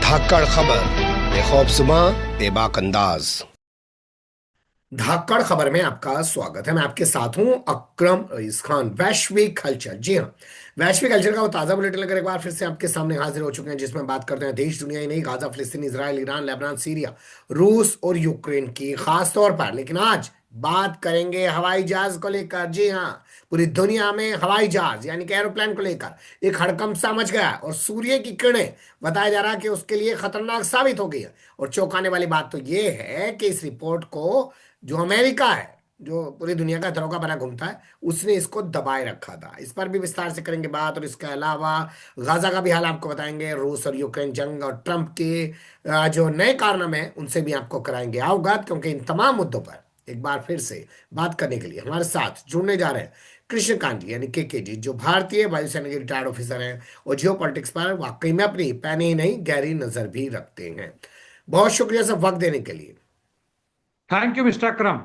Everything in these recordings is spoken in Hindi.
धाकड़ खबर, बेखौफजुमा, बेबाक अंदाज। धाकड़ खबर में आपका स्वागत है। मैं आपके साथ हूं अकरम रईस खान। वैश्विक हलचल, जी हाँ, वैश्विक हलचल का वो ताजा बुलेटिन लेकर एक बार फिर से आपके सामने हाजिर हो चुके हैं, जिसमें बात करते हैं देश दुनिया ही नहीं, गाजा, फिलिस्तीन, इजराइल, ईरान, लेबनान, सीरिया, रूस और यूक्रेन की खास तौर पर। लेकिन आज बात करेंगे हवाई जहाज को लेकर। जी हाँ, पूरी दुनिया में हवाई जहाज यानी कि एरोप्लेन को लेकर एक हड़कंप सा मच गया है और सूर्य की किरणें बताया जा रहा है कि उसके लिए खतरनाक साबित हो गई है। और चौंकाने वाली बात तो ये है कि इस रिपोर्ट को जो अमेरिका है, जो पूरी दुनिया का दरोगा बना घूमता है, उसने इसको दबाए रखा था। इस पर भी विस्तार से करेंगे बात। और इसके अलावा गाजा का भी हाल आपको बताएंगे, रूस और यूक्रेन जंग और ट्रंप के जो नए कारनामे हैं उनसे भी आपको कराएंगे अवगत। क्योंकि इन तमाम मुद्दों पर एक बार फिर से बात करने के लिए हमारे साथ जुड़ने जा रहे हैं कृष्णकांत जी यानी के जी, जो भारतीय वायुसेना के रिटायर्ड ऑफिसर हैं और जियो पॉलिटिक्स पर वाकई में अपनी पैनी ही नहीं गहरी नजर भी रखते हैं। बहुत शुक्रिया सब वक्त देने के लिए। थैंक यू मिस्टर अकरम।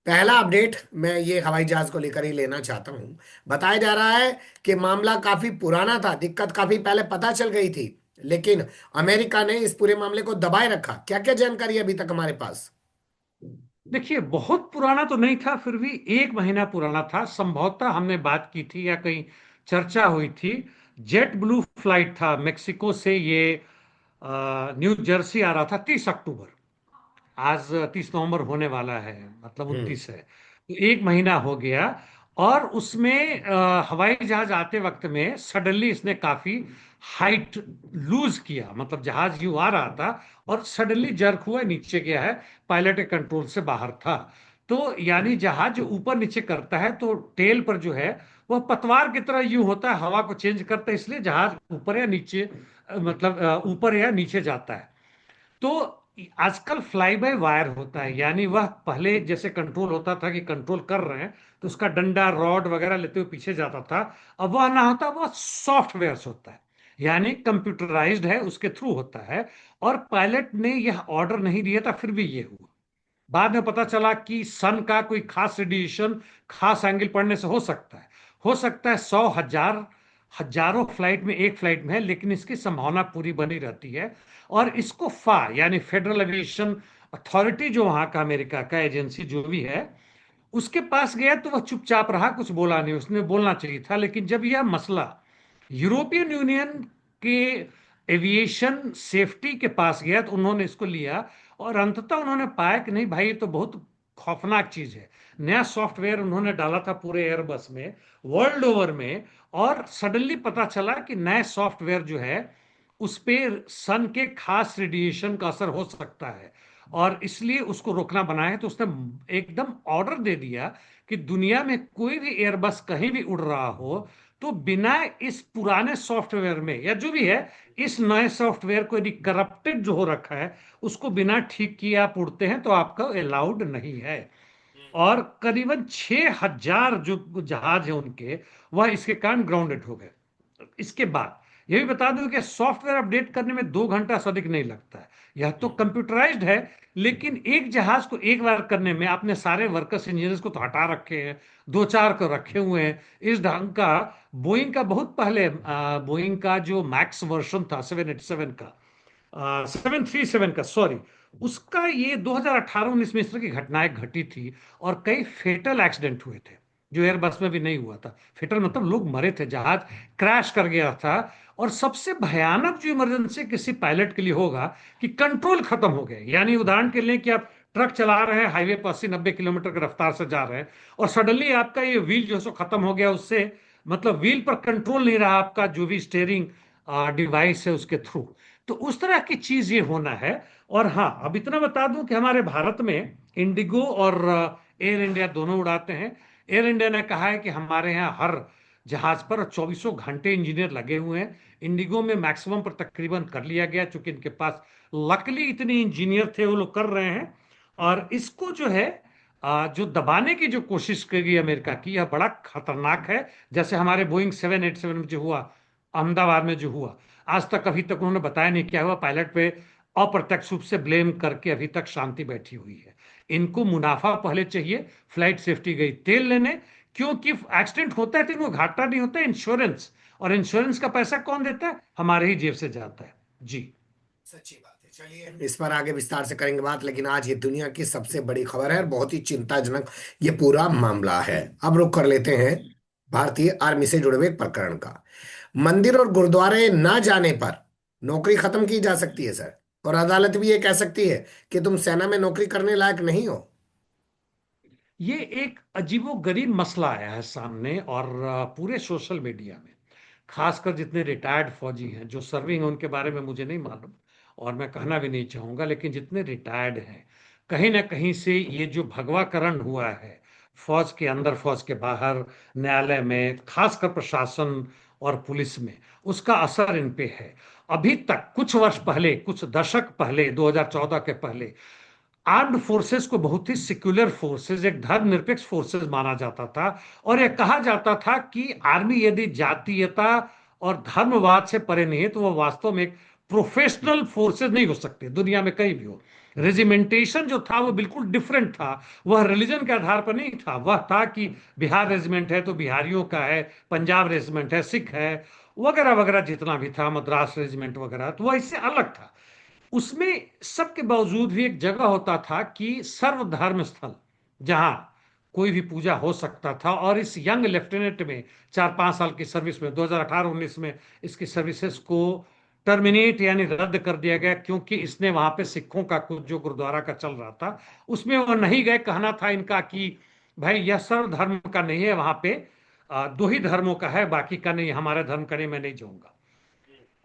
पहला अपडेट मैं ये हवाई जहाज को लेकर ही लेना चाहता हूं। बताया जा रहा है कि मामला काफी पुराना था, दिक्कत काफी पहले पता चल गई थी, लेकिन अमेरिका ने इस पूरे मामले को दबाए रखा। क्या क्या जानकारी है अभी तक हमारे पास? देखिए, बहुत पुराना तो नहीं था, फिर भी 1 महीना पुराना था। संभवतः हमने बात की थी या कहीं चर्चा हुई थी। जेट ब्लू फ्लाइट था मेक्सिको से, ये न्यू जर्सी आ रहा था 30 अक्टूबर। आज 30 नवंबर होने वाला है, मतलब हम्म। 29 है, तो 1 महीना हो गया। और उसमें हवाई जहाज आते वक्त में सडनली इसने काफी हाइट लूज किया, मतलब जहाज यूं आ रहा था और सडनली जर्क हुआ, नीचे गया है, पायलट के कंट्रोल से बाहर था। तो यानी जहाज जो ऊपर नीचे करता है तो टेल पर जो है वह पतवार की तरह यूं होता है, हवा को चेंज करता है, इसलिए जहाज ऊपर या नीचे मतलब ऊपर या नीचे जाता है। तो आजकल फ्लाई बाय वायर होता है, यानी वह पहले जैसे कंट्रोल होता था कि कंट्रोल कर रहे हैं तो उसका डंडा रॉड वगैरह लेते हुए पीछे जाता था। अब वह ना होता, वह सॉफ्टवेयर होता है, यानी कंप्यूटराइज्ड है, उसके थ्रू होता है। और पायलट ने यह ऑर्डर नहीं दिया था, फिर भी ये हुआ। बाद में पता चला कि सन का कोई खास रेडिएशन खास एंगल पड़ने से हो सकता है। हो सकता है 100 हजार हजारों फ्लाइट में एक फ्लाइट में है, लेकिन इसकी संभावना पूरी बनी रहती है। और इसको फा यानी फेडरल एविएशन अथॉरिटी, जो वहां का अमेरिका का एजेंसी जो भी है, उसके पास गया तो वह चुपचाप रहा, कुछ बोला नहीं। उसने बोलना चाहिए था, लेकिन जब यह मसला यूरोपियन यूनियन के एविएशन सेफ्टी के पास गया तो उन्होंने इसको लिया। और अंततः उन्होंने पाया कि नहीं भाई, ये तो बहुत खौफनाक चीज है। नया सॉफ्टवेयर उन्होंने डाला था पूरे एयरबस में, वर्ल्ड ओवर में। और सडनली पता चला कि नए सॉफ्टवेयर जो है उस पे सन के खास रेडिएशन का असर हो सकता है, और इसलिए उसको रोकना बना है। तो उसने एकदम ऑर्डर दे दिया कि दुनिया में कोई भी एयरबस कहीं भी उड़ रहा हो तो बिना इस पुराने सॉफ्टवेयर में या जो भी है, इस नए सॉफ्टवेयर को यदि करप्टेड जो हो रखा है उसको बिना ठीक किए आप उड़ते हैं तो आपका अलाउड नहीं है। और करीबन 6 हजार जो जहाज है उनके, वह इसके कारण ग्राउंडेड हो गए। इसके बाद यह भी बता दूं कि सॉफ्टवेयर अपडेट करने में 2 घंटा से अधिक नहीं लगता है। यह तो कंप्यूटराइज्ड है, लेकिन एक जहाज को एक बार करने में आपने सारे वर्कर्स इंजीनियर्स को तो हटा रखे हैं, दो चार को रखे हुए हैं इस ढंग का। बोइंग का बहुत पहले बोइंग का जो मैक्स वर्जन था 787 का, 737 का, सॉरी, उसका ये 2018-19 में इस तरह की घटनाएं घटी थी। और कई फेटल एक्सीडेंट हुए थे, जो एयरबस में भी नहीं हुआ था। फेटल मतलब लोग मरे थे, जहाज क्रैश कर गया था। और सबसे भयानक जो इमरजेंसी किसी पायलट के लिए होगा कि कंट्रोल खत्म हो गया। यानी उदाहरण के लिए कि आप ट्रक चला रहे हैं, हाईवे पर 80-90 किलोमीटर की रफ्तार से जा रहे हैं, और सडनली आपका ये व्हील जो है सो खत्म हो गया, उससे मतलब व्हील पर कंट्रोल नहीं रहा आपका, जो भी स्टेयरिंग डिवाइस है उसके थ्रू। तो उस तरह की चीज ये होना है। और हाँ, अब इतना बता दूं कि हमारे भारत में इंडिगो और एयर इंडिया दोनों उड़ाते हैं। एयर इंडिया ने कहा है कि हमारे यहाँ हर जहाज पर चौबीसों घंटे इंजीनियर लगे हुए हैं। इंडिगो में मैक्सिमम पर तकरीबन कर लिया गया, चूंकि इनके पास लकली इतने इंजीनियर थे, वो लोग कर रहे हैं। और इसको जो है जो दबाने की जो कोशिश करी अमेरिका की, यह बड़ा खतरनाक है। जैसे हमारे बोइंग 787 में जो हुआ, अहमदाबाद में जो हुआ, आज तक अभी तक उन्होंने बताया नहीं क्या हुआ। पायलट पे अप्रत्यक्ष रूप से ब्लेम करके अभी तक शांति बैठी हुई है। इनको मुनाफा पहले चाहिए, फ्लाइट सेफ्टी गई तेल लेने, क्योंकि एक्सीडेंट होता है तो इनको घाटा नहीं होता है, इंश्योरेंस। और इंश्योरेंस का पैसा कौन देता है? हमारे ही जेब से जाता है। जी। सच्ची बात है। चलिए इस पर आगे विस्तार से करेंगे बात, लेकिन आज ये दुनिया की सबसे बड़ी खबर है और बहुत ही चिंताजनक ये पूरा मामला है। अब रुक कर लेते हैं भारतीय आर्मी से जुड़े हुए एक प्रकरण का। मंदिर और गुरुद्वारे ना जाने पर नौकरी खत्म की जा सकती है सर, और अदालत भी ये कह सकती है कि तुम सेना में नौकरी करने लायक नहीं हो। ये एक अजीबोगरीब मसला आया है सामने, और पूरे सोशल मीडिया में, खासकर जितने रिटायर्ड फौजी हैं जो सर्विंग हैं उनके बारे में मुझे नहीं मालूम, और मैं कहना भी नहीं चाहूंगा, लेकिन जितने रिटायर्ड हैं, कहीं ना कहीं से ये जो भगवाकरण हुआ है, फौज के अंदर फौज के बाहर, न्यायालय में, खासकर प्रशासन और पुलिस में, उसका असर इन पे है। अभी तक कुछ वर्ष पहले, कुछ दशक पहले, 2014 के पहले, आर्म्ड फोर्सेस को बहुत ही सिक्युलर फोर्सेस, एक धर्मनिरपेक्ष फोर्सेस माना जाता था। और यह कहा जाता था कि आर्मी यदि जातीयता और धर्मवाद से परे नहीं है तो वह वास्तव में एक प्रोफेशनल फोर्सेस नहीं हो सकते, दुनिया में कहीं भी हो। रेजिमेंटेशन जो था वो बिल्कुल डिफरेंट था। वह रिलीजन के आधार पर नहीं था। वह था कि बिहार रेजिमेंट है तो बिहारियों का है, पंजाब रेजिमेंट है, सिख है, वगैरह वगैरह, जितना भी था, मद्रास रेजिमेंट वगैरह, तो वह इससे अलग था। उसमें सबके बावजूद भी एक जगह होता था कि सर्वधर्म स्थल, जहां कोई भी पूजा हो सकता था। और इस यंग लेफ्टिनेंट में, 4-5 साल की सर्विस में, 2018-19 में इसकी सर्विसेज को टर्मिनेट यानी रद्द कर दिया गया, क्योंकि इसने वहां पे सिखों का कुछ जो गुरुद्वारा का चल रहा था उसमें वो नहीं गए। कहना था इनका कि भाई यह सर्वधर्म का नहीं है, वहां पे दो ही धर्मों का है, बाकी का नहीं, हमारे धर्म का नहीं, मैं नहीं जाऊंगा।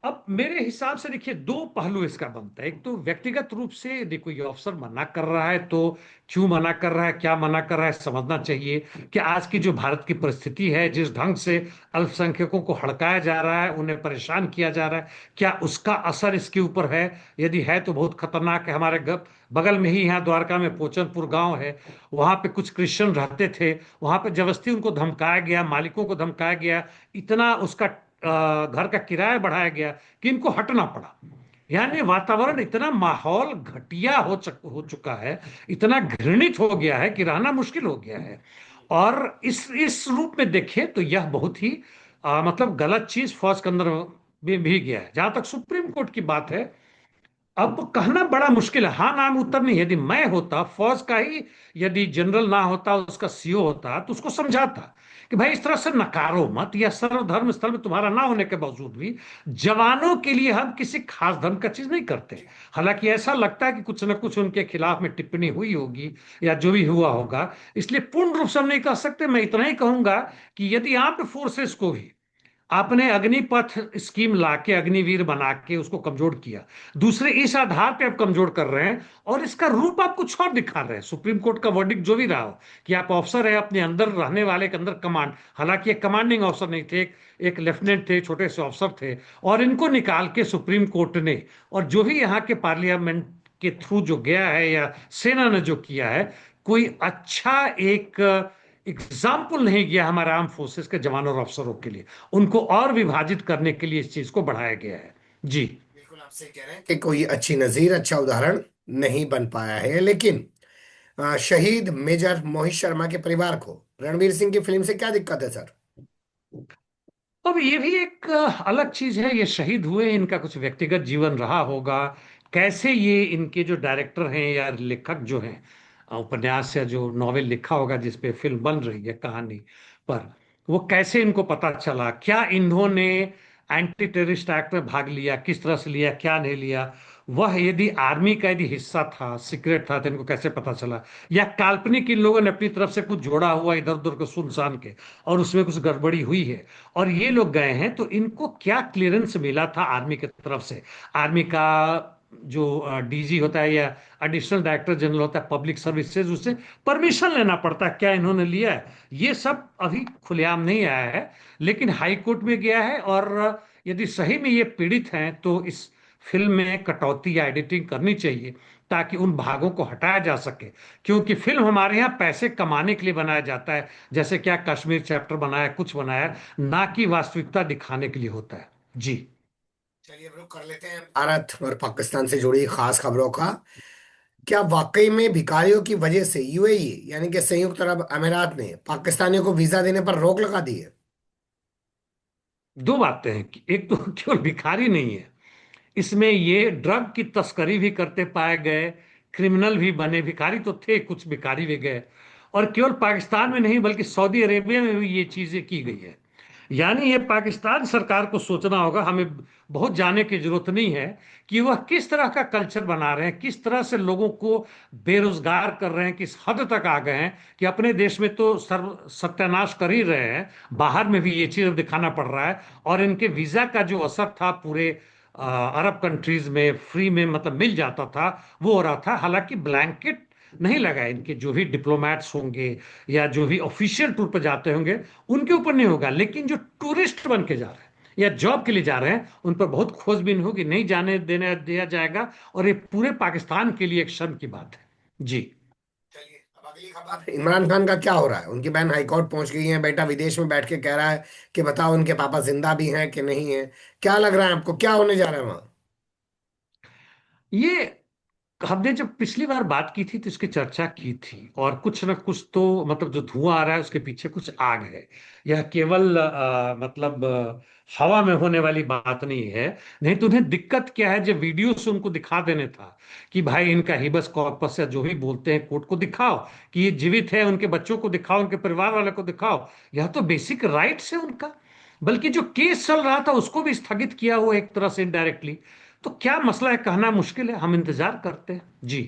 अब मेरे हिसाब से देखिए, दो पहलू इसका बनता है। एक तो व्यक्तिगत रूप से यदि कोई अफसर मना कर रहा है तो क्यों मना कर रहा है, क्या मना कर रहा है, समझना चाहिए कि आज की जो भारत की परिस्थिति है, जिस ढंग से अल्पसंख्यकों को हड़काया जा रहा है, उन्हें परेशान किया जा रहा है, क्या उसका असर इसके ऊपर है? यदि है तो बहुत खतरनाक है। हमारे बगल में ही यहाँ द्वारका में पोचनपुर गांव है, वहां पे कुछ क्रिश्चियन रहते थे, वहां पे जबरदस्ती उनको धमकाया गया, मालिकों को धमकाया गया, इतना उसका घर का किराया बढ़ाया गया कि इनको हटना पड़ा। यानी वातावरण इतना, माहौल घटिया हो चुका है, इतना घृणित हो गया है कि रहना मुश्किल हो गया है। और इस रूप में देखें तो यह बहुत ही मतलब गलत चीज फौज के अंदर में भी गया है। जहां तक सुप्रीम कोर्ट की बात है, अब कहना बड़ा मुश्किल है। हाँ नाम उत्तर नहीं। यदि मैं होता फौज का ही, यदि जनरल ना होता, उसका सीओ होता, तो उसको समझाता कि भाई इस तरह से नकारो मत, या सर्वधर्म स्थल में तुम्हारा ना होने के बावजूद भी जवानों के लिए हम किसी खास धर्म का चीज नहीं करते। हालांकि ऐसा लगता है कि कुछ ना कुछ उनके खिलाफ में टिप्पणी हुई होगी या जो भी हुआ होगा, इसलिए पूर्ण रूप से हम नहीं कह सकते। मैं इतना ही कहूंगा कि यदि आर्म्ड फोर्सेस को भी आपने अग्निपथ स्कीम लाके अग्निवीर बना के उसको कमजोर किया, दूसरे इस आधार पे आप कमजोर कर रहे हैं, और इसका रूप आप कुछ और दिखा रहे हैं। सुप्रीम कोर्ट का वर्डिक्ट जो भी रहा हो कि आप ऑफिसर है, अपने अंदर रहने वाले के अंदर कमांड, हालांकि एक कमांडिंग ऑफिसर नहीं थे, एक लेफ्टिनेंट थे, छोटे से ऑफिसर थे, और इनको निकाल के सुप्रीम कोर्ट ने, और जो भी यहाँ के पार्लियामेंट के थ्रू जो गया है या सेना ने जो किया है, कोई अच्छा एक एग्जाम्पल नहीं गया हमारे आर्म फोर्सेस के जवानों और अफसरों के लिए। उनको और विभाजित करने के लिए इस चीज को बढ़ाया गया है। जी। बिल्कुल आप सही कह रहे हैं कि कोई अच्छी नजीर, अच्छा उदाहरण नहीं बन पाया है। लेकिन शहीद मेजर मोहित शर्मा के परिवार को रणवीर सिंह की फिल्म से क्या दिक्कत है सर? अब ये भी एक अलग चीज है। ये शहीद हुए, इनका कुछ व्यक्तिगत जीवन रहा होगा, कैसे ये इनके जो डायरेक्टर हैं या लेखक जो हैं, उपन्यास या जो नॉवेल लिखा होगा जिस पे फिल्म बन रही है कहानी पर, वो कैसे इनको पता चला, क्या इन्होंने एंटी टेररिस्ट एक्ट में भाग लिया, किस तरह से लिया, क्या नहीं लिया, वह यदि आर्मी का यदि हिस्सा था, सीक्रेट था, तो इनको कैसे पता चला, या काल्पनिक इन लोगों ने अपनी तरफ से कुछ जोड़ा हुआ इधर उधर को सुनसान के, और उसमें कुछ गड़बड़ी हुई है और ये लोग गए हैं, तो इनको क्या क्लियरेंस मिला था आर्मी की तरफ से? आर्मी का जो डीजी होता है या एडिशनल डायरेक्टर जनरल होता है पब्लिक सर्विसेज, उससे परमिशन लेना पड़ता है, क्या इन्होंने लिया है? ये सब अभी खुलेआम नहीं आया है, लेकिन हाई कोर्ट में गया है। और यदि सही में ये पीड़ित हैं तो इस फिल्म में कटौती या एडिटिंग करनी चाहिए, ताकि उन भागों को हटाया जा सके। क्योंकि फिल्म हमारे यहाँ पैसे कमाने के लिए बनाया जाता है, जैसे क्या कश्मीर चैप्टर बनाया, कुछ बनाया, ना कि वास्तविकता दिखाने के लिए होता है। जी। चलिए अब रुक कर लेते हैं भारत और पाकिस्तान से जुड़ी खास खबरों का। क्या वाकई में भिखारियों की वजह से यूएई यानी कि संयुक्त अरब अमीरात ने पाकिस्तानियों को वीजा देने पर रोक लगा दी है? दो बातें हैं कि एक तो केवल भिखारी नहीं है, इसमें ये ड्रग की तस्करी भी करते पाए गए, क्रिमिनल भी बने, भिखारी तो थे, कुछ भिखारी भी गए। और केवल पाकिस्तान में नहीं बल्कि सऊदी अरेबिया में भी ये चीजें की गई है। यानी ये पाकिस्तान सरकार को सोचना होगा, हमें बहुत जाने की जरूरत नहीं है कि वह किस तरह का कल्चर बना रहे हैं, किस तरह से लोगों को बेरोजगार कर रहे हैं, किस हद तक आ गए हैं कि अपने देश में तो सर्व सत्यानाश कर ही रहे हैं, बाहर में भी ये चीज दिखाना पड़ रहा है। और इनके वीजा का जो असर था पूरे अरब कंट्रीज में फ्री में मतलब मिल जाता था, वो हो रहा था। हालांकि ब्लैंकेट नहीं लगा, इनके जो भी डिप्लोमेट्स होंगे या जो भी ऑफिशियल टूर पर जाते होंगे उनके ऊपर नहीं होगा, लेकिन जो टूरिस्ट बन के जा रहे हैं या जॉब के लिए जा रहे हैं उन पर बहुत खोजबीन होगी, नहीं जाने देने दिया जाएगा। और ये पूरे पाकिस्तान के लिए एक शर्म की बात है। जी। चलिए अब अगली खबर, इमरान खान का क्या हो रहा है। उनकी बहन हाईकोर्ट पहुंच गई है, बेटा विदेश में बैठ के कह रहा है कि बताओ उनके पापा जिंदा भी हैं कि नहीं है। क्या लग रहा है आपको, क्या होने जा रहा है वहां। ये हमने जब पिछली बार बात की थी तो इसकी चर्चा की थी, और कुछ ना कुछ तो मतलब जो धुआं आ रहा है उसके पीछे कुछ आग है। यह केवल मतलब हवा में होने वाली बात नहीं है। नहीं तो उन्हें दिक्कत क्या है, जब वीडियो से उनको दिखा देने था कि भाई इनका हिबस कॉर्पस या जो भी बोलते हैं कोर्ट को दिखाओ कि ये जीवित है, उनके बच्चों को दिखाओ, उनके परिवार वाले को दिखाओ। यह तो बेसिक राइट्स है उनका। बल्कि जो केस चल रहा था उसको भी स्थगित किया हुआ एक तरह से इनडायरेक्टली। तो क्या मसला है कहना मुश्किल है, हम इंतजार करते हैं। जी।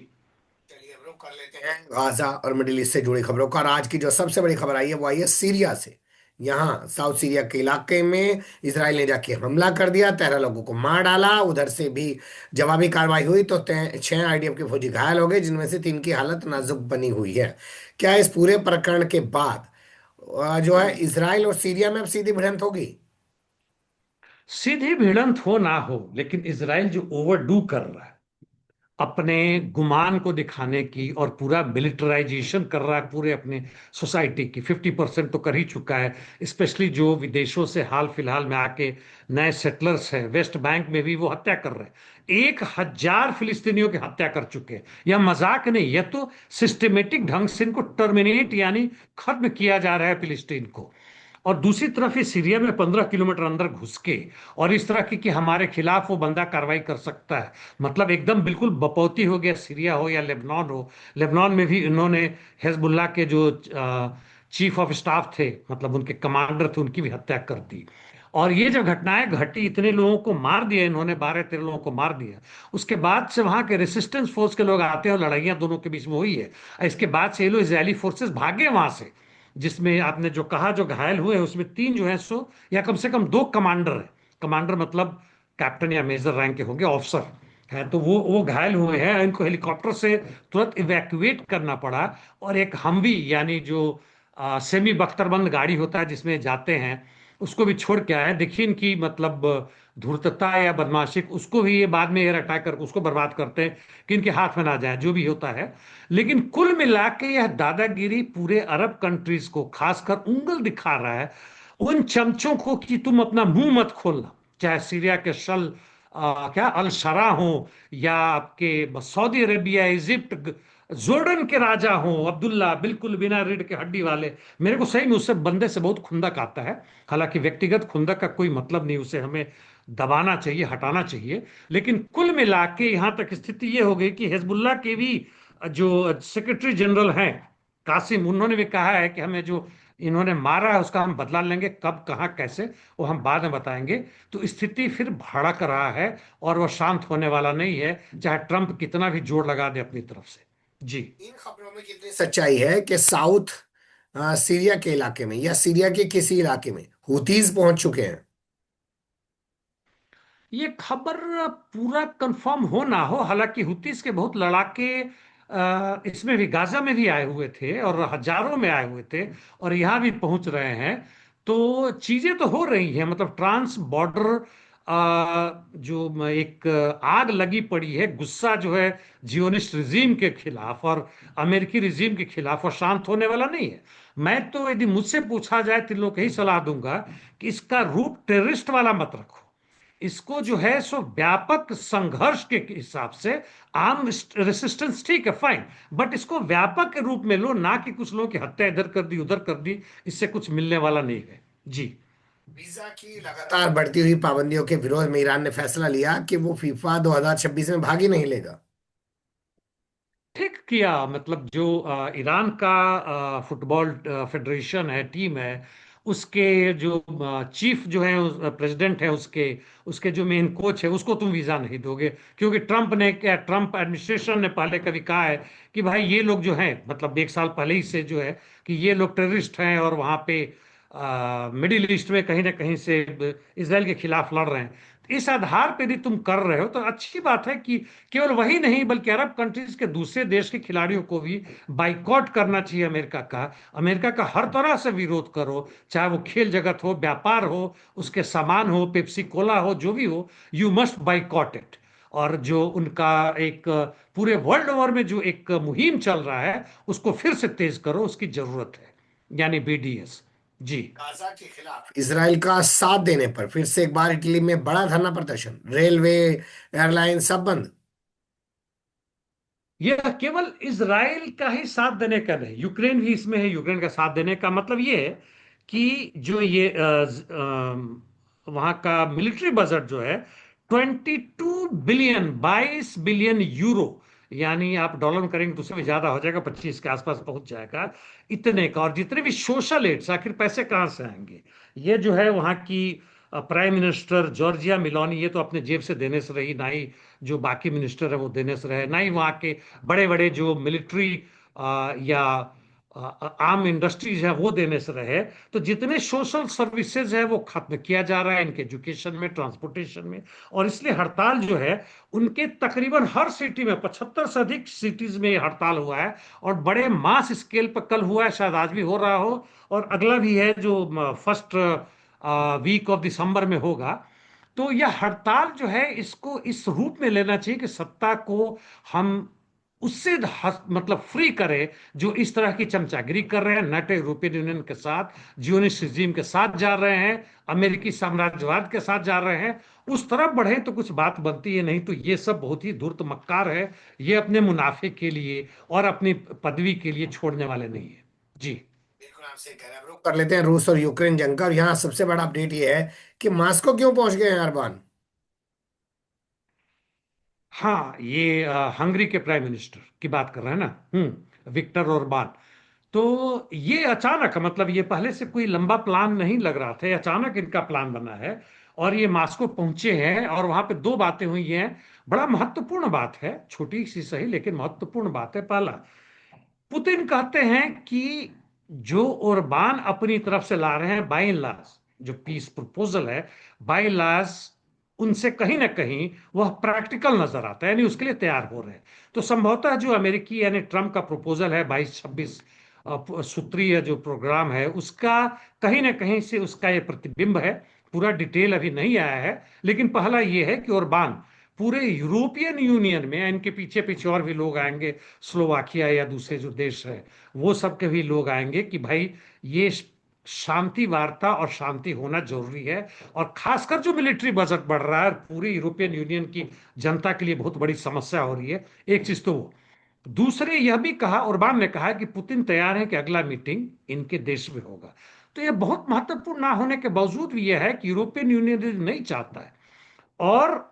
चलिए अब रुक कर लेते हैं गाजा और मिडिल ईस्ट से जुड़ी खबरों का। और आज की जो सबसे बड़ी खबर आई है वो आई है सीरिया से। यहाँ साउथ सीरिया के इलाके में इसराइल ने जाके हमला कर दिया, 13 लोगों को मार डाला। उधर से भी जवाबी कार्रवाई हुई तो 6 आईडीएफ के फौजी घायल हो गए, जिनमें से 3 की हालत नाजुक बनी हुई है। क्या इस पूरे प्रकरण के बाद जो है इसराइल और सीरिया में अब सीधी भिड़ंत होगी। सीधी भिड़ंत हो ना हो, लेकिन इसराइल जो ओवरडू कर रहा है अपने गुमान को दिखाने की, और पूरा मिलिटराइजेशन कर रहा है पूरे अपने सोसाइटी की, 50% तो कर ही चुका है। स्पेशली जो विदेशों से हाल फिलहाल में आके नए सेटलर्स हैं, वेस्ट बैंक में भी वो हत्या कर रहे हैं। 1,000 फिलिस्तीनियों की हत्या कर चुके हैं। यह मजाक नहीं, यह तो सिस्टमेटिक ढंग से इनको टर्मिनेट यानी खत्म किया जा रहा है फिलिस्तीन को। और दूसरी तरफ ये सीरिया में 15 किलोमीटर अंदर घुस के और इस तरह की कि हमारे खिलाफ वो बंदा कार्रवाई कर सकता है, मतलब एकदम बिल्कुल बपौती हो गया। सीरिया हो या लेबनान हो, लेबनान में भी इन्होंने हिजबुल्लाह के जो चीफ ऑफ स्टाफ थे, मतलब उनके कमांडर थे, उनकी भी हत्या कर दी। और ये जब घटनाएं घटी, इतने लोगों को मार दिया इन्होंने, 12-13 लोगों को मार दिया। उसके बाद से वहां के रेसिस्टेंस फोर्स के लोग आते हैं और लड़ाइयां दोनों के बीच में हुई है। इसके बाद से ये लोग इजरायली फोर्सेस भागे वहां से, जिसमें आपने जो कहा जो घायल हुए हैं उसमें 3 जो है सो, या कम से कम 2 कमांडर है। कमांडर मतलब कैप्टन या मेजर रैंक के होंगे, ऑफिसर है, तो वो घायल हुए हैं। इनको हेलीकॉप्टर से तुरंत इवैक्यूएट करना पड़ा। और एक हमवी यानी जो सेमी बख्तरबंद गाड़ी होता है जिसमें जाते हैं, उसको भी छोड़ के आए। देखिए इनकी मतलब धूर्तता या बदमाशी, उसको भी ये बाद में एयर अटैक कर उसको बर्बाद करते हैं कि इनके हाथ में ना जाए, जो भी होता है। लेकिन कुल मिला के यह दादागिरी पूरे अरब कंट्रीज को खासकर उंगल दिखा रहा है उन चमचों को कि तुम अपना मुंह मत खोलना। चाहे सीरिया के क्या अल शरा हो, या आपके सऊदी अरेबिया, इजिप्ट, जोर्डन के राजा हो अब्दुल्ला, बिल्कुल बिना रीढ़ के हड्डी वाले। मेरे को सही में उससे बंदे से बहुत खुंदक आता है। हालांकि व्यक्तिगत खुंदक का कोई मतलब नहीं, उसे हमें दबाना चाहिए, हटाना चाहिए। लेकिन कुल मिला के यहां तक स्थिति ये हो गई कि हिजबुल्लाह के भी जो सेक्रेटरी जनरल हैं कासिम, उन्होंने भी कहा है कि हमें जो इन्होंने मारा है उसका हम बदला लेंगे, कब कहाँ कैसे वो हम बाद में बताएंगे। तो स्थिति फिर भड़क रहा है और वो शांत होने वाला नहीं है, चाहे ट्रंप कितना भी जोर लगा दे अपनी तरफ से। जी। इन खबरों में कितनी सच्चाई है कि साउथ सीरिया के इलाके में या सीरिया के किसी इलाके में हुतीज पहुंच चुके हैं। ये खबर पूरा कंफर्म हो ना हो, हालांकि हुतीस के बहुत लड़ाके इसमें भी गाजा में भी आए हुए थे और हजारों में आए हुए थे, और यहाँ भी पहुंच रहे हैं। तो चीजें तो हो रही हैं, मतलब ट्रांस बॉर्डर जो एक आग लगी पड़ी है, गुस्सा जो है जियोनिस्ट रिजीम के खिलाफ और अमेरिकी रिजीम के खिलाफ, और शांत होने वाला नहीं है। मैं तो यदि मुझसे पूछा जाए तो इन लोग को यही सलाह दूंगा कि इसका रूप टेररिस्ट वाला मत रखो। इसको जो है सो व्यापक संघर्ष के हिसाब से, आर्म रेसिस्टेंस ठीक है फाइन, बट इसको व्यापक के रूप में लो, ना कि कुछ लोगों की हत्या इधर कर दी उधर कर दी, इससे कुछ मिलने वाला नहीं है। जी। वीजा की लगातार बढ़ती हुई पाबंदियों के विरोध में ईरान ने फैसला लिया कि वो फीफा 2026 में भाग ही नहीं लेगा। ठीक किया। मतलब जो ईरान का फुटबॉल फेडरेशन है, टीम है, उसके जो चीफ जो है, प्रेसिडेंट है, उसके उसके जो मेन कोच है, उसको तुम वीजा नहीं दोगे। क्योंकि ट्रम्प एडमिनिस्ट्रेशन ने पहले कभी कहा है कि भाई ये लोग जो हैं, मतलब एक साल पहले ही से जो है कि ये लोग टेररिस्ट हैं और वहां पे मिडिल ईस्ट में कहीं ना कहीं से इसराइल के खिलाफ लड़ रहे हैं। तो इस आधार पे यदि तुम कर रहे हो तो अच्छी बात है कि केवल वही नहीं बल्कि अरब कंट्रीज के दूसरे देश के खिलाड़ियों को भी बाइकॉट करना चाहिए अमेरिका का हर तरह से विरोध करो। चाहे वो खेल जगत हो, व्यापार हो, उसके सामान हो, पेप्सी कोला हो, जो भी हो, यू मस्ट बाइकॉट इट। और जो उनका एक पूरे वर्ल्ड ओवर में जो एक मुहिम चल रहा है, उसको फिर से तेज करो, उसकी जरूरत है, यानी बीडीएस। जी। गाजा के खिलाफ इसराइल का साथ देने पर फिर से एक बार इटली में बड़ा धरना प्रदर्शन, रेलवे, एयरलाइन सब बंद। यह केवल इसराइल का ही साथ देने का नहीं, यूक्रेन भी इसमें है। यूक्रेन का साथ देने का मतलब ये है कि जो ये वहाँ का मिलिट्री बजट जो है 22 बिलियन, 22 बिलियन यूरो, यानी आप डॉलर में करेंगे तो उससे भी ज्यादा हो जाएगा, 25 के आसपास पहुंच जाएगा, इतने का। और जितने भी सोशल एड्स, आखिर पैसे कहाँ से आएंगे? ये जो है वहाँ की प्राइम मिनिस्टर जॉर्जिया मिलोनी, ये तो अपने जेब से देने से रही, ना ही जो बाकी मिनिस्टर है वो देने से रहे, ना ही वहाँ के बड़े बड़े जो मिलिट्री या आर्म इंडस्ट्रीज है वो देने से रहे। तो जितने सोशल सर्विसेज है वो खत्म किया जा रहा है, इनके एजुकेशन में, ट्रांसपोर्टेशन में। और इसलिए हड़ताल जो है, उनके तकरीबन हर सिटी में, 75 से अधिक सिटीज में ये हड़ताल हुआ है। और बड़े मास स्केल पर कल हुआ है, शायद आज भी हो रहा हो, और अगला भी है जो फर्स्ट वीक ऑफ दिसंबर में होगा। तो यह हड़ताल जो है, इसको इस रूप में लेना चाहिए कि सत्ता को हम उससे मतलब फ्री करें जो इस तरह की चमचागिरी कर रहे हैं, नाटो यूरोपियन यूनियन के साथ, जियोनिस्ट रिजीम के साथ जा रहे हैं, अमेरिकी साम्राज्यवाद के साथ जा रहे हैं। उस तरफ बढ़े तो कुछ बात बनती है, नहीं तो ये सब बहुत ही धूर्त मक्कार है। ये अपने मुनाफे के लिए और अपनी पदवी के लिए छोड़ने वाले नहीं है। जी। बिल्कुल आपसे कह रहे हैं। अब रुक कर लेते हैं रूस और यूक्रेन जंग का। और यहाँ सबसे बड़ा अपडेट ये है कि मास्को क्यों पहुंच गए हैं अरबान। हाँ, ये हंगरी के प्राइम मिनिस्टर की बात कर रहे हैं ना, विक्टर ओरबान। तो ये अचानक, मतलब ये पहले से कोई लंबा प्लान नहीं लग रहा था, ये अचानक इनका प्लान बना है। और ये मास्को पहुंचे हैं और वहां पे दो बातें हुई हैं। बड़ा महत्वपूर्ण बात है, छोटी सी सही लेकिन महत्वपूर्ण बात है। पहला, पुतिन कहते हैं कि जो ओरबान अपनी तरफ से ला रहे हैं बाई लास, जो पीस प्रपोजल है, बाई लास, उनसे कहीं ना कहीं वह प्रैक्टिकल नजर आता है, यानी उसके लिए तैयार हो रहे हैं। तो संभवतः जो अमेरिकी यानी ट्रम्प का प्रपोजल है 22-26 सूत्रीय जो प्रोग्राम है, उसका कहीं ना कहीं से उसका ये प्रतिबिंब है। पूरा डिटेल अभी नहीं आया है, लेकिन पहला ये है कि ओरबान पूरे यूरोपियन यूनियन में, इनके पीछे पीछे और भी लोग आएंगे, स्लोवाकिया या दूसरे जो देश है वो सब के भी लोग आएंगे, कि भाई ये शांति वार्ता और शांति होना जरूरी है। और खासकर जो मिलिट्री बजट बढ़ रहा है, पूरी यूरोपियन यूनियन की जनता के लिए बहुत बड़ी समस्या हो रही है। एक चीज तो वो। दूसरे यह भी कहा, ओरबान ने कहा कि पुतिन तैयार है कि अगला मीटिंग इनके देश में होगा। तो यह बहुत महत्वपूर्ण ना होने के बावजूद भी यह है कि यूरोपियन यूनियन नहीं चाहता है। और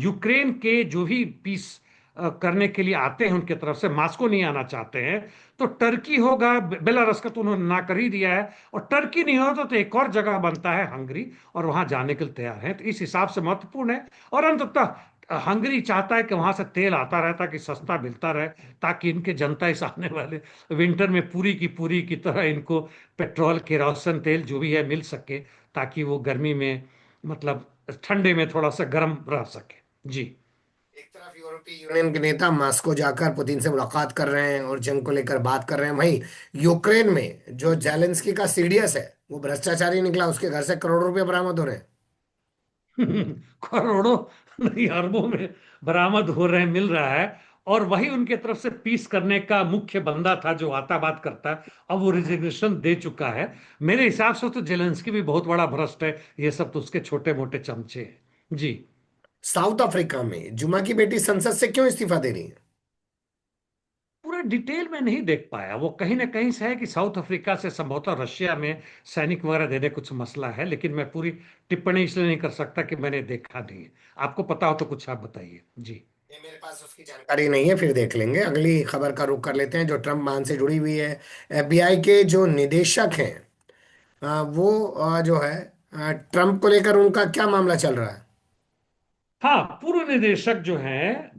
यूक्रेन के जो भी पीस करने के लिए आते हैं उनके तरफ से, मास्को नहीं आना चाहते हैं। तो टर्की होगा, बेलारस का तो उन्होंने ना कर ही दिया है। और टर्की नहीं होता तो एक और जगह बनता है हंगरी, और वहां जाने के लिए तैयार है। तो इस हिसाब से महत्वपूर्ण है। और अंततः हंगरी चाहता है कि वहां से तेल आता रहे, ताकि सस्ता मिलता रहे, ताकि इनके जनता इस आने वाले विंटर में पूरी की तरह इनको पेट्रोल, केरोसिन तेल जो भी है मिल सके, ताकि वो गर्मी में, मतलब ठंडे में थोड़ा सा गर्म रह सके। जी। एक तरफ यूरोपीय यूनियन के नेता मॉस्को जाकर पुतिन से मुलाकात कर रहे हैं और जंग को लेकर बात कर रहे हैं, वहीं यूक्रेन में जो जेलेंस्की का सीडीएस है वो भ्रष्टाचारी निकला, उसके घर से करोड़ों रुपए बरामद हो रहे हैं। करोड़ों नहीं, अरबों में बरामद हो रहे हैं, मिल रहा है। और वही उनके तरफ से पीस करने का मुख्य बंदा था जो आता बात करता है, अब वो रिजिग्नेशन दे चुका है। मेरे हिसाब से तो जेलेंस्की भी बहुत बड़ा भ्रष्ट है, ये सब तो उसके छोटे मोटे चमचे हैं। जी। साउथ अफ्रीका में जुमा की बेटी संसद से क्यों इस्तीफा दे रही है। पूरे मैं डिटेल में नहीं देख पाया। वो कहीं ना कहीं से है कि साउथ अफ्रीका से संभवतः रशिया में सैनिक वगैरह देने कुछ मसला है, लेकिन मैं पूरी टिप्पणी इसलिए नहीं कर सकता कि मैंने देखा नहीं है। आपको पता हो तो कुछ आप बताइए जी। ये मेरे पास उसकी जानकारी नहीं है, फिर देख लेंगे। अगली खबर का रुख कर लेते हैं जो ट्रम्प मान से जुड़ी हुई है। एफबीआई के जो निदेशक हैं, वो जो है, ट्रम्प को लेकर उनका क्या मामला चल रहा है? हाँ, पूर्व निदेशक जो हैं,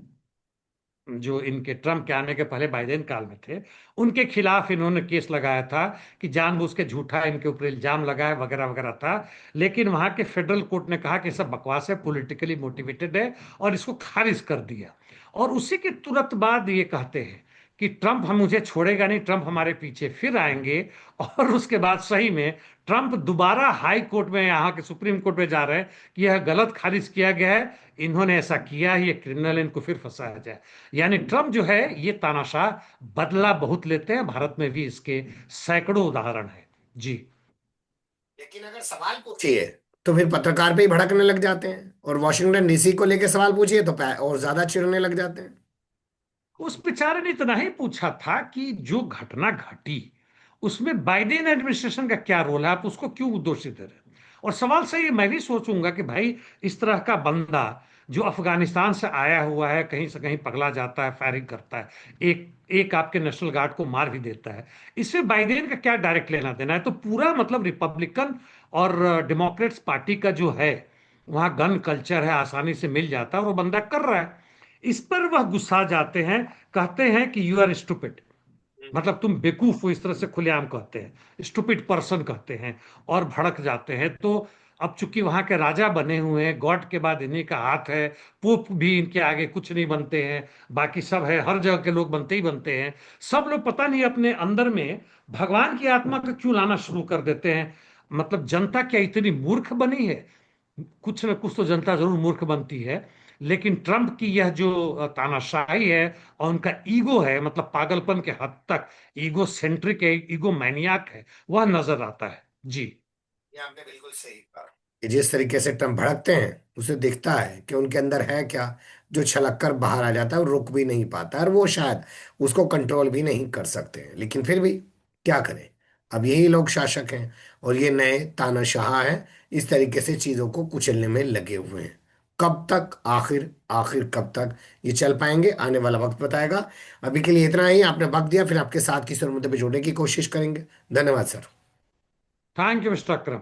जो इनके ट्रम्प के आने के पहले बाइडेन काल में थे, उनके खिलाफ इन्होंने केस लगाया था कि जानबूझ के झूठा इनके ऊपर इल्जाम लगाया वगैरह वगैरह था। लेकिन वहां के फेडरल कोर्ट ने कहा कि सब बकवास है, पॉलिटिकली मोटिवेटेड है, और इसको खारिज कर दिया। और उसी के तुरंत बाद ये कहते हैं कि ट्रम्प हम मुझे छोड़ेगा नहीं, ट्रम्प हमारे पीछे फिर आएंगे। और उसके बाद सही में ट्रम्प दोबारा हाई कोर्ट में, यहाँ के सुप्रीम कोर्ट में जा रहे हैं कि यह गलत खारिज किया गया है, इन्होंने ऐसा किया है, ये क्रिमिनल है, इनको फिर फंसाया जाए। यानी ट्रम्प जो है ये तानाशाह बदला बहुत लेते हैं। भारत में भी इसके सैकड़ों उदाहरण है जी। लेकिन अगर सवाल पूछिए तो फिर पत्रकार पे ही भड़कने लग जाते हैं, और वॉशिंगटन डीसी को लेकर सवाल पूछिए तो और ज्यादा चिढ़ने लग जाते हैं। उस बेचारे ने इतना ही पूछा था कि जो घटना घटी उसमें बाइडेन एडमिनिस्ट्रेशन का क्या रोल है, आप उसको क्यों दोषी दे रहे हैं। और सवाल सही है, मैं भी सोचूंगा कि भाई इस तरह का बंदा जो अफगानिस्तान से आया हुआ है, कहीं से कहीं पगला जाता है, फायरिंग करता है, एक एक आपके नेशनल गार्ड को मार भी देता है, इसमें बाइडेन का क्या डायरेक्ट लेना देना है। तो पूरा मतलब रिपब्लिकन और डेमोक्रेट्स पार्टी का जो है, वहां गन कल्चर है, आसानी से मिल जाता है, और वो बंदा कर रहा है। इस पर वह गुस्सा जाते हैं, कहते हैं कि यू आर स्टूपिड, मतलब तुम बेवकूफ हो, इस तरह से खुलेआम कहते हैं, स्टूपिड पर्सन कहते हैं, और भड़क जाते हैं। तो अब चूंकि वहां के राजा बने हुए हैं, गॉड के बाद इन्हीं का हाथ है, पोप भी इनके आगे कुछ नहीं बनते हैं, बाकी सब है, हर जगह के लोग बनते ही बनते हैं। सब लोग पता नहीं अपने अंदर में भगवान की आत्मा को क्यों लाना शुरू कर देते हैं। मतलब जनता क्या इतनी मूर्ख बनी है? कुछ न कुछ तो जनता जरूर मूर्ख बनती है। लेकिन ट्रम्प की यह जो तानाशाही है और उनका ईगो है, मतलब पागलपन के हद तक ईगो सेंट्रिक है, ईगो मैनियाक है, वह नजर आता है जी। ये आपने बिल्कुल सही कहा कि जिस तरीके से ट्रम्प भड़कते हैं, उसे दिखता है कि उनके अंदर है क्या, जो छलक कर बाहर आ जाता है और रुक भी नहीं पाता, और वो शायद उसको कंट्रोल भी नहीं कर सकते हैं। लेकिन फिर भी क्या करें, अब यही लोग शासक हैं और ये नए तानाशाह हैं, इस तरीके से चीजों को कुचलने में लगे हुए हैं। कब तक, आखिर आखिर कब तक ये चल पाएंगे, आने वाला वक्त बताएगा। अभी के लिए इतना ही, आपने वक्त दिया, फिर आपके साथ किसी और मुद्दे पे जोड़ने की कोशिश करेंगे। धन्यवाद sir. Thank you mister Akram.